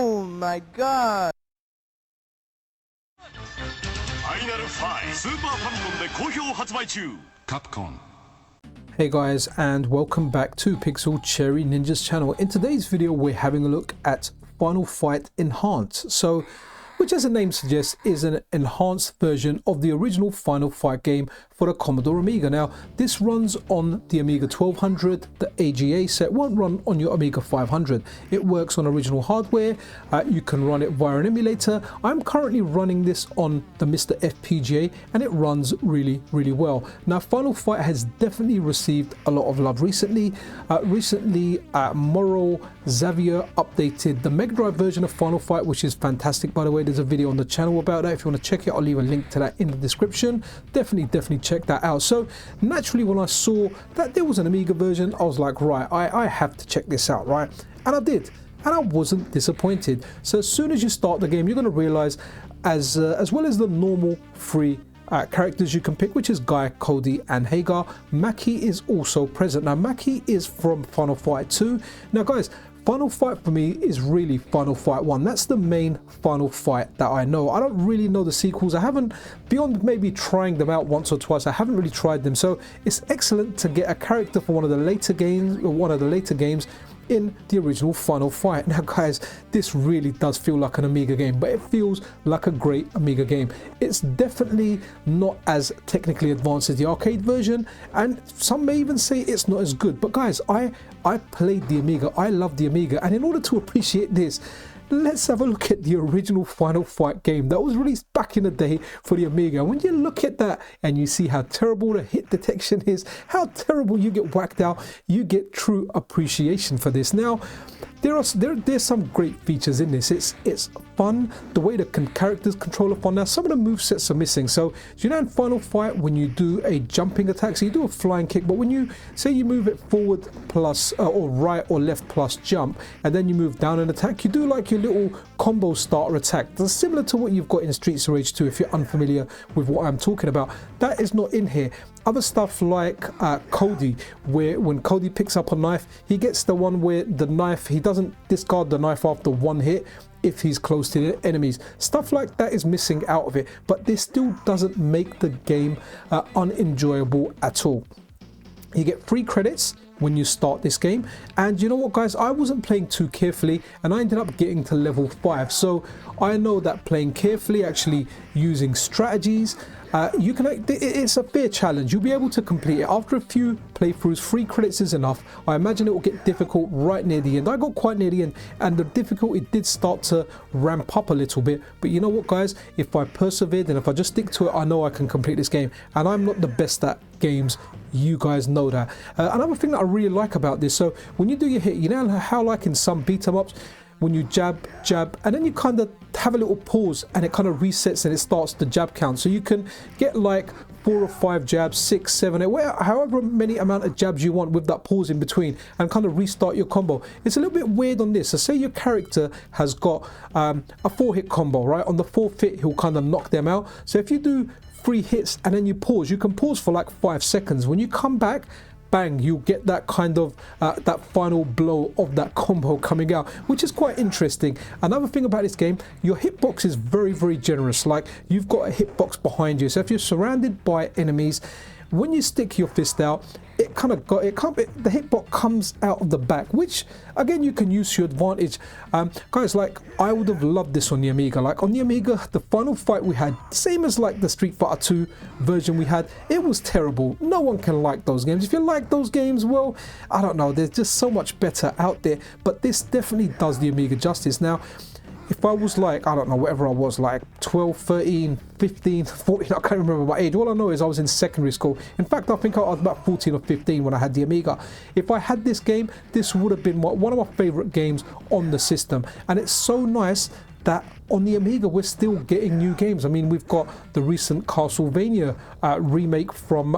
Oh my god! Hey guys, and welcome back to Pixel Cherry Ninja's channel. In today's video we're having a look at Final Fight Enhanced, which as the name suggests is an enhanced version of the original Final Fight game for the Commodore Amiga. Now this runs on the Amiga 1200, the AGA set won't run on your Amiga 500. It works on original hardware, you can run it via an emulator. I'm currently running this on the MiSTer FPGA and it runs really well. Now Final Fight has definitely received a lot of love recently. Moral Xavier updated the Mega Drive version of Final Fight, which is fantastic by the way. There's a video on the channel about that. If you want to check it, I'll leave a link to that in the description. Definitely check that out. So naturally when I saw that there was an Amiga version, I was like, right, I have to check this out, right? And I did, and I wasn't disappointed. So as soon as you start the game, you're going to realize as well as the normal free characters you can pick, which is Guy, Cody and Hagar, Maki is also present. Now Maki is from Final Fight 2. Now guys, Final Fight for me is really Final Fight 1. That's the main Final Fight that I know. I don't really know the sequels. I haven't, beyond maybe trying them out once or twice, I haven't really tried them. So it's excellent to get a character for one of the later games in the original Final Fight. Now guys, this really does feel like an Amiga game, but it feels like a great Amiga game. It's definitely not as technically advanced as the arcade version, and some may even say it's not as good. But guys, I played the Amiga, I love the Amiga, and in order to appreciate this, let's have a look at the original Final Fight game that was released back in the day for the Amiga. When you look at that and you see how terrible the hit detection is, how terrible you get whacked out, you get true appreciation for this. Now there's some great features in this. It's fun, the way the characters control are fun. Now some of the movesets are missing. So you know in Final Fight when you do a jumping attack, so you do a flying kick, but when you say you move it forward plus or right or left plus jump, and then you move down and attack, you do like your little combo starter attack. That's similar to what you've got in Streets of Rage 2 if you're unfamiliar with what I'm talking about. That is not in here. Other stuff like Cody, where when Cody picks up a knife, he gets the one where the knife, he doesn't discard the knife after one hit if he's close to the enemies. Stuff like that is missing out of it, but this still doesn't make the game unenjoyable at all. You get free credits when you start this game, and you know what guys, I wasn't playing too carefully and I ended up getting to level 5. So I know that playing carefully, actually using strategies, it's a fair challenge. You'll be able to complete it after a few playthroughs. 3 credits is enough. I imagine it will get difficult right near the end. I got quite near the end and the difficulty did start to ramp up a little bit, but you know what guys, if I persevered and if I just stick to it, I know I can complete this game. And I'm not the best at games, you guys know that. Another thing that I really like about this, so when you do your hit, you know how like in some beat 'em ups when you jab, and then you kind of have a little pause and it kind of resets and it starts the jab count. So you can get like 4 or 5 jabs, 6, 7, 8, however many amount of jabs you want with that pause in between, and kind of restart your combo. It's a little bit weird on this. So say your character has got a 4-hit combo, right? On the 4th hit, he'll kind of knock them out. So if you do 3 hits and then you pause, you can pause for like 5 seconds. When you come back, bang, you get that kind of that final blow of that combo coming out, which is quite interesting. Another thing about this game, your hitbox is very generous. Like you've got a hitbox behind you, so if you're surrounded by enemies, when you stick your fist out, the hitbox comes out of the back, which again you can use to your advantage. Guys, like I would have loved this on the Amiga. Like on the Amiga, the Final Fight we had, same as like the Street Fighter 2 version we had, it was terrible. No one can like those games. If you like those games, well, I don't know, there's just so much better out there, but this definitely does the Amiga justice. Now if I was like, I don't know, whatever I was, like 12, 13, 15, 14, I can't remember my age. All I know is I was in secondary school. In fact, I think I was about 14 or 15 when I had the Amiga. If I had this game, this would have been one of my favorite games on the system. And it's so nice that on the Amiga we're still getting new games. I mean, we've got the recent Castlevania remake from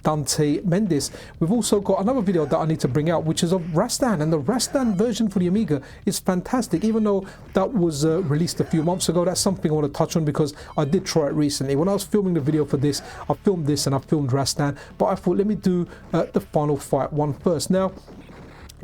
Dante Mendes. We've also got another video that I need to bring out, which is of Rastan, and the Rastan version for the Amiga is fantastic. Even though that was released a few months ago, that's something I want to touch on because I did try it recently. When I was filming the video for this, I filmed this and I filmed Rastan, but I thought let me do the Final Fight one first. Now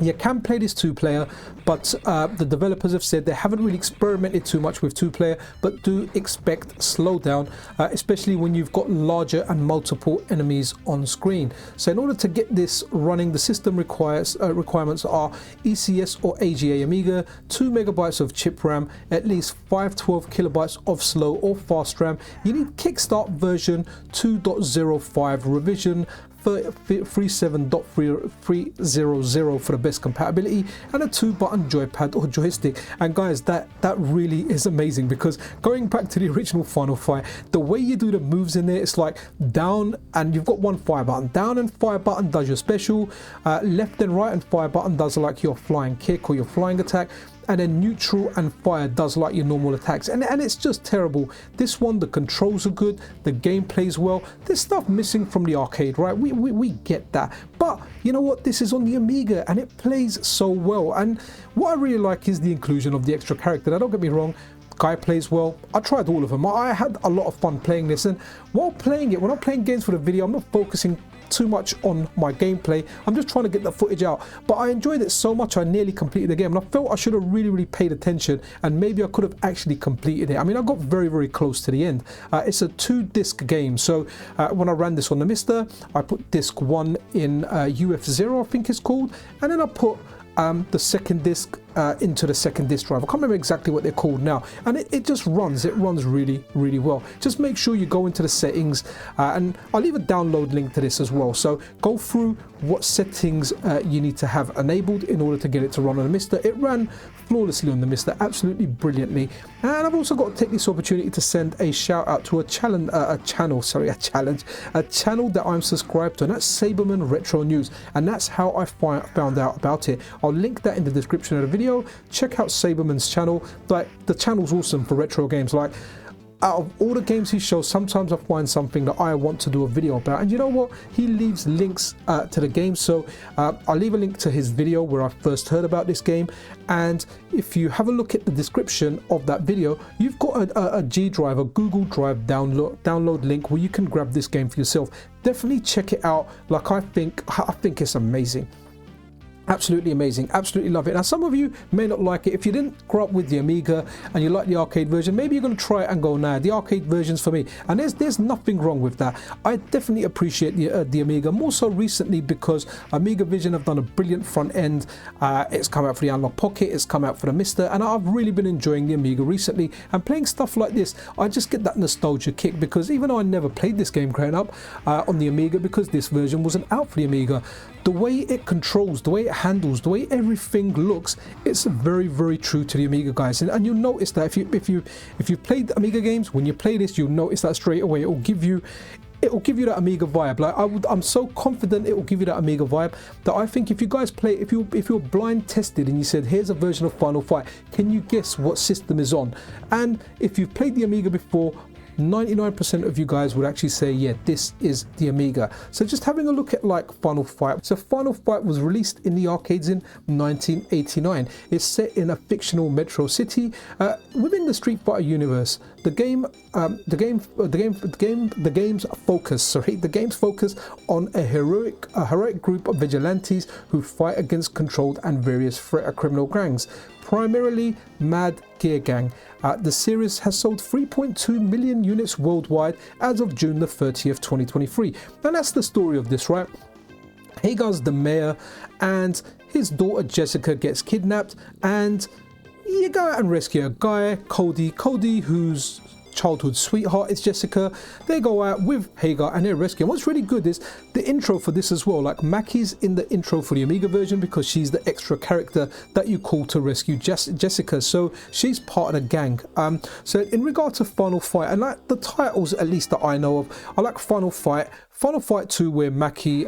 You can play this 2-player, but the developers have said they haven't really experimented too much with 2-player, but do expect slowdown, especially when you've got larger and multiple enemies on screen. So in order to get this running, the system requirements are ECS or AGA Amiga, 2 megabytes of chip RAM, at least 512 kilobytes of slow or fast RAM. You need Kickstart version 2.05 revision 37.300 for the best compatibility, and a 2-button joypad or joystick. And guys, that really is amazing, because going back to the original Final Fight, the way you do the moves in there, it's like down and you've got one fire button, down and fire button does your special, left and right and fire button does like your flying kick or your flying attack, and then neutral and fire does like your normal attacks, and it's just terrible. This one, the controls are good, the game plays well. There's stuff missing from the arcade, right? We get that, but you know what, this is on the Amiga and it plays so well. And what I really like is the inclusion of the extra character. Now don't get me wrong, guy plays well. I tried all of them. I had a lot of fun playing this, and while playing it, when I'm playing games for the video, I'm not focusing too much on my gameplay. I'm just trying to get the footage out, but I enjoyed it so much I nearly completed the game, and I felt I should have really paid attention, and maybe I could have actually completed it. I mean, I got very close to the end. It's a 2-disc game, so when I ran this on the MiSTer, I put disc 1 in UF0, I think it's called, and then I put the second disc into the second disk drive. I can't remember exactly what they're called now, and it just runs. It runs really well. Just make sure you go into the settings, and I'll leave a download link to this as well. So go through what settings you need to have enabled in order to get it to run on the MiSTer. It ran flawlessly on the MiSTer, absolutely brilliantly. And I've also got to take this opportunity to send a shout out to a channel that I'm subscribed to, and that's Saberman Retro News, and that's how I found out about it. I'll link that in the description of the video. Check out Saberman's channel. Like, the channel's awesome for retro games. Like, out of all the games he shows, sometimes I find something that I want to do a video about, and you know what, he leaves links to the game. So I'll leave a link to his video where I first heard about this game, and if you have a look at the description of that video, you've got a G drive, a Google Drive download link where you can grab this game for yourself. Definitely check it out. Like, I think it's amazing. Absolutely amazing, absolutely love it. Now, some of you may not like it. If you didn't grow up with the Amiga and you like the arcade version, maybe you're going to try it and go, nah, the arcade version's for me. And there's nothing wrong with that. I definitely appreciate the Amiga, more so recently because Amiga Vision have done a brilliant front end. It's come out for the Analog Pocket, it's come out for the MiSTer, and I've really been enjoying the Amiga recently. And playing stuff like this, I just get that nostalgia kick, because even though I never played this game growing up on the Amiga, because this version wasn't out for the Amiga, the way it controls, the way it handles, the way everything looks, it's very true to the Amiga, guys. And you'll notice that if you've played Amiga games, when you play this, you'll notice that straight away. It will give you that Amiga vibe. Like, I'm so confident it will give you that Amiga vibe that I think if you guys play, if you're blind tested and you said, here's a version of Final Fight, can you guess what system is on? And if you've played the Amiga before, 99% of you guys would actually say, yeah, this is the Amiga. So just having a look at like Final Fight. So Final Fight was released in the arcades in 1989. It's set in a fictional metro city within the Street Fighter universe. The game's focus on a heroic group of vigilantes who fight against controlled and various threat criminal gangs, primarily Mad Gear Gang. The series has sold 3.2 million units worldwide as of June the 30th, 2023. And that's the story of this, right? Hagar's the mayor, and his daughter Jessica gets kidnapped, and you go out and rescue a guy, Cody, whose childhood sweetheart is Jessica. They go out with Hagar and they rescue. And what's really good is the intro for this as well. Like, Mackie's in the intro for the Amiga version because she's the extra character that you call to rescue Jessica. So she's part of the gang. So in regard to Final Fight, and like the titles at least that I know of, I like Final Fight 2, where Mackie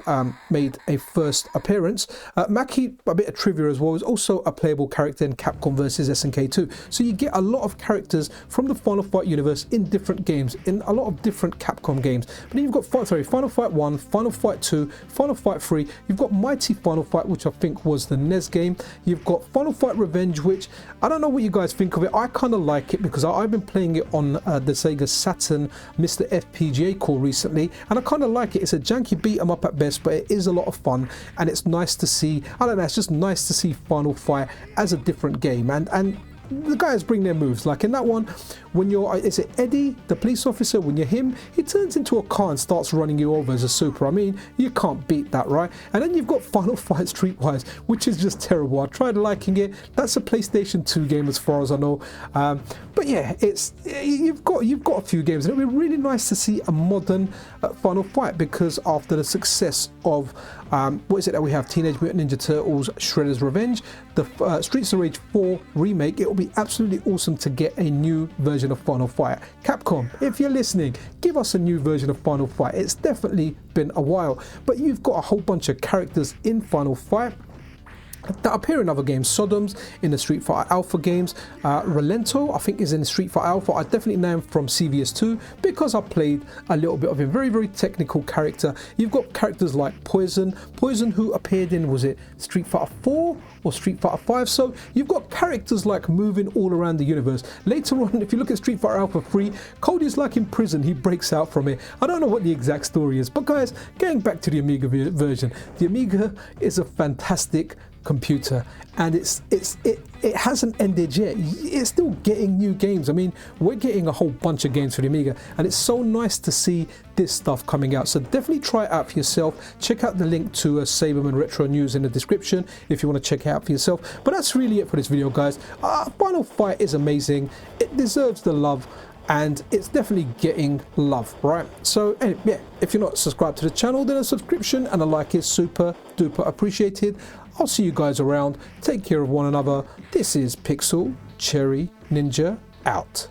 made a first appearance. Mackie, a bit of trivia as well, is also a playable character in Capcom vs SNK 2. So you get a lot of characters from the Final Fight universe in different games, in a lot of different Capcom games. But then you've got Final Fight 1, Final Fight 2, Final Fight 3. You've got Mighty Final Fight, which I think was the NES game. You've got Final Fight Revenge, which I don't know what you guys think of it. I kind of like it because I've been playing it on the Sega Saturn MiSTer FPGA core recently, and I kind of like it. It's a janky beat 'em up at best, but it is a lot of fun, and it's nice to see. I don't know, it's just nice to see Final Fight as a different game, and the guys bring their moves. Like in that one, when you're, is it Eddie, the police officer, when you're him, he turns into a car and starts running you over as a super. I mean, you can't beat that, right? And then you've got Final Fight Streetwise, which is just terrible. I tried liking it. That's a PlayStation 2 game as far as I know. But yeah, you've got a few games, and it'd be really nice to see a modern Final Fight, because after the success of what is it that we have, Teenage Mutant Ninja Turtles Shredder's Revenge, the Streets of Rage 4 remake, it will be absolutely awesome to get a new version of Final Fight. Capcom, if you're listening, give us a new version of Final Fight. It's definitely been a while, but you've got a whole bunch of characters in Final Fight that appear in other games. Sodom's in the Street Fighter Alpha games. Relento, I think, is in the Street Fighter Alpha. I definitely know him from CVS2 because I played a little bit of him. Very, very technical character. You've got characters like Poison, who appeared in, was it Street Fighter 4 or Street Fighter 5? So you've got characters like moving all around the universe. Later on, if you look at Street Fighter Alpha 3, Cody's like in prison. He breaks out from it. I don't know what the exact story is, but guys, going back to the Amiga version, the Amiga is a fantastic computer, and it hasn't ended yet. It's still getting new games. I mean, we're getting a whole bunch of games for the Amiga, and it's so nice to see this stuff coming out. So definitely try it out for yourself. Check out the link to Saberman Retro News in the description if you want to check it out for yourself. But that's really it for this video, guys. Final Fight is amazing. It deserves the love, and it's definitely getting love, right? So yeah, if you're not subscribed to the channel, then a subscription and a like is super duper appreciated. I'll see you guys around. Take care of one another. This is Pixel Cherry Ninja out.